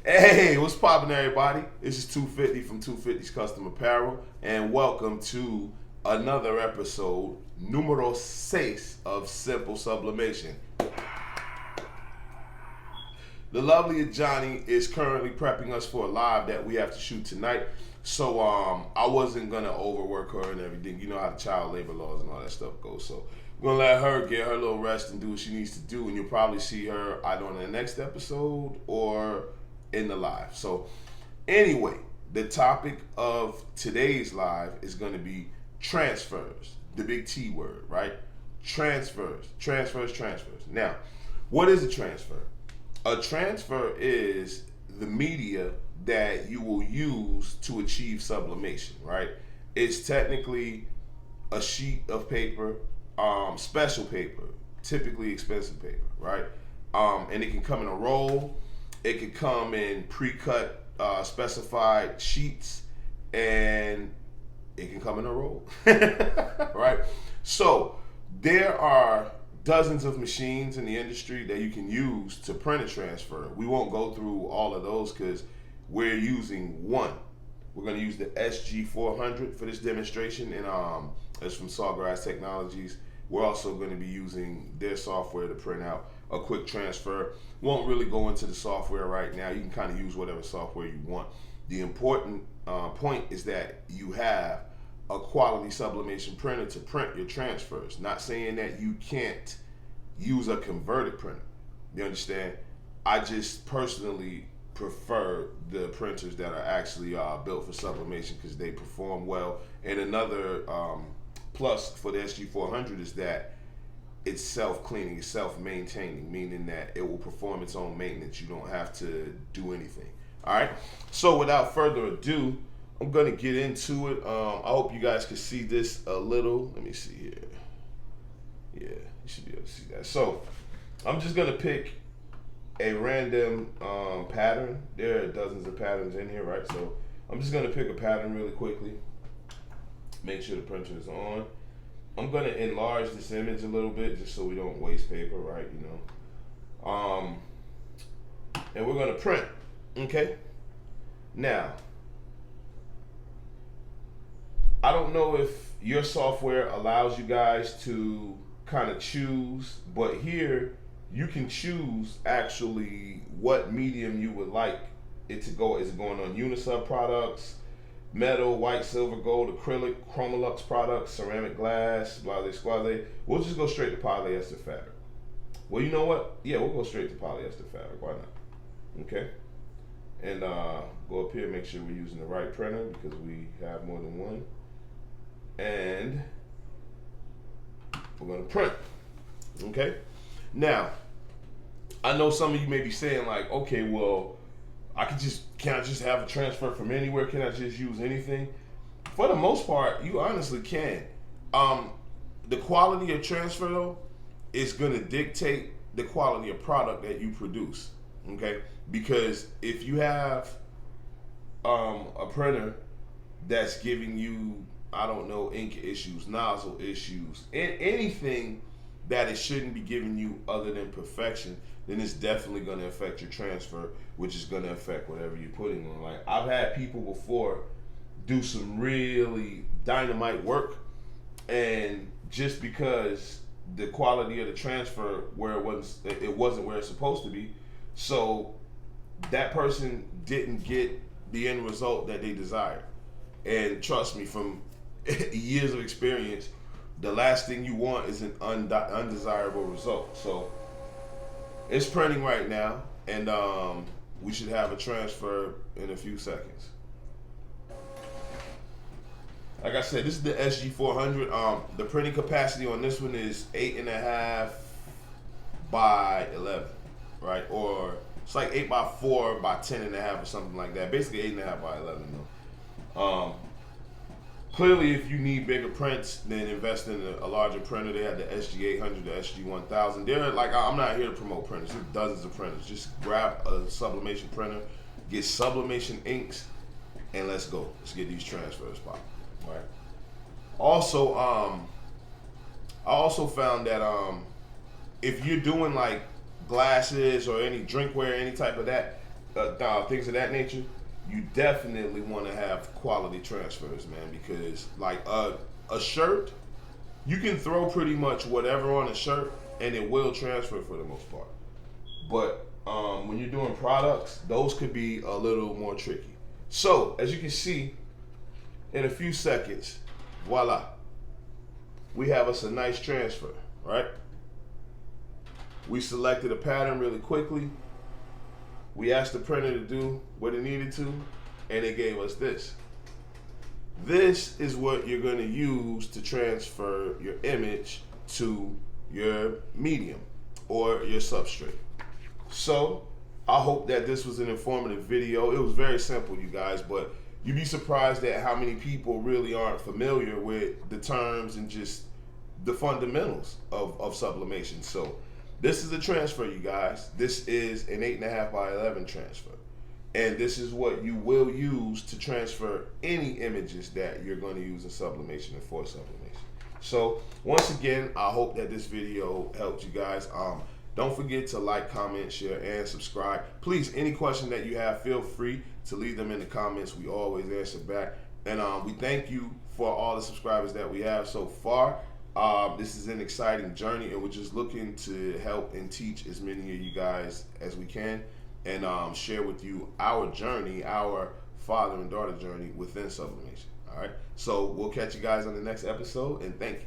Hey, what's poppin', everybody? This is 250 from 250's Custom Apparel, and welcome to another episode, numero 6 of Simple Sublimation. The lovely Johnny is currently prepping us for a live that we have to shoot tonight. So I wasn't gonna overwork her and everything. You know how the child labor laws and all that stuff goes. So we're gonna let her get her little rest and do what she needs to do, and you'll probably see her either on the next episode or in the live. So anyway, the topic of today's live is gonna be transfers, the big T word, right? Transfers. Now, what is a transfer? A transfer is the media that you will use to achieve sublimation, right? It's technically a sheet of paper, special paper, typically expensive paper, right? And it can come in a roll. It can come in pre-cut, specified sheets, and it can come in a roll, right? So there are dozens of machines in the industry that you can use to print a transfer. We won't go through all of those because we're using one. We're going to use the SG400 for this demonstration, and it's from Sawgrass Technologies. We're also going to be using their software to print out a quick transfer. Won't really go into the software right now. You can kind of use whatever software you want. The important point is that you have a quality sublimation printer to print your transfers. Not saying that you can't use a converted printer. You understand? I just personally prefer the printers that are actually built for sublimation because they perform well. And another plus for the SG400 is that it's self-cleaning, it's self-maintaining, meaning that it will perform its own maintenance. You don't have to do anything. All right. So without further ado, I'm gonna get into it. I hope you guys can see this a little. Let me see here. Yeah, you should be able to see that. So I'm just gonna pick a random pattern. There are dozens of patterns in here, right? So I'm just gonna pick a pattern really quickly. Make sure the printer is on. I'm gonna enlarge this image a little bit just so we don't waste paper, right? You know. And we're gonna print. Okay. Now, I don't know if your software allows you guys to kind of choose, but here you can choose actually what medium you would like it to go. Is it going on Unisub products, metal, white, silver, gold, acrylic, Chromolux products, ceramic glass, blase squaze? We'll just go straight to polyester fabric. Well, you know what? Yeah, we'll go straight to polyester fabric. Why not? Okay. And go up here, make sure we're using the right printer because we have more than one. And we're gonna print. Okay. Now, I know some of you may be saying like, okay, well, can I just have a transfer from anywhere? Can I just use anything? For the most part, you honestly can. The quality of transfer though is gonna dictate the quality of product that you produce. Okay, because if you have a printer that's giving you, I don't know, ink issues, nozzle issues, and anything that it shouldn't be giving you other than perfection, then it's definitely going to affect your transfer, which is going to affect whatever you're putting on. Like, I've had people before do some really dynamite work, and just because the quality of the transfer where it wasn't where it's supposed to be, so that person didn't get the end result that they desired. And trust me, from years of experience, the last thing you want is an undesirable result. So it's printing right now, and we should have a transfer in a few seconds. Like I said, this is the SG400. The printing capacity on this one is 8.5 by 11, right? Or it's like 8 by 4 by 10.5 or something like that. Basically 8.5 by 11 though. Clearly, if you need bigger prints, then invest in a larger printer. They have the SG800, the SG1000. They're like, I'm not here to promote printers. There's dozens of printers. Just grab a sublimation printer, get sublimation inks, and let's go. Let's get these transfers popping. All right. Also, I also found that if you're doing like glasses or any drinkware, any type of that, things of that nature, you definitely want to have quality transfers, man. Because like a shirt, you can throw pretty much whatever on a shirt, and it will transfer for the most part. But when you're doing products, those could be a little more tricky. So as you can see, in a few seconds, voila, we have us a nice transfer, right? We selected a pattern really quickly. We asked the printer to do what it needed to, and it gave us this. This is what you're going to use to transfer your image to your medium or your substrate. So I hope that this was an informative video. It was very simple, you guys, but you'd be surprised at how many people really aren't familiar with the terms and just the fundamentals of sublimation. So this is a transfer, you guys. This is an 8.5 by 11 transfer. And this is what you will use to transfer any images that you're going to use in sublimation and for sublimation. So once again, I hope that this video helped you guys. Don't forget to like, comment, share, and subscribe. Please, any question that you have, feel free to leave them in the comments. We always answer back. And we thank you for all the subscribers that we have so far. This is an exciting journey, and we're just looking to help and teach as many of you guys as we can, and share with you our journey, our father and daughter journey within sublimation. All right, so we'll catch you guys on the next episode, and thank you.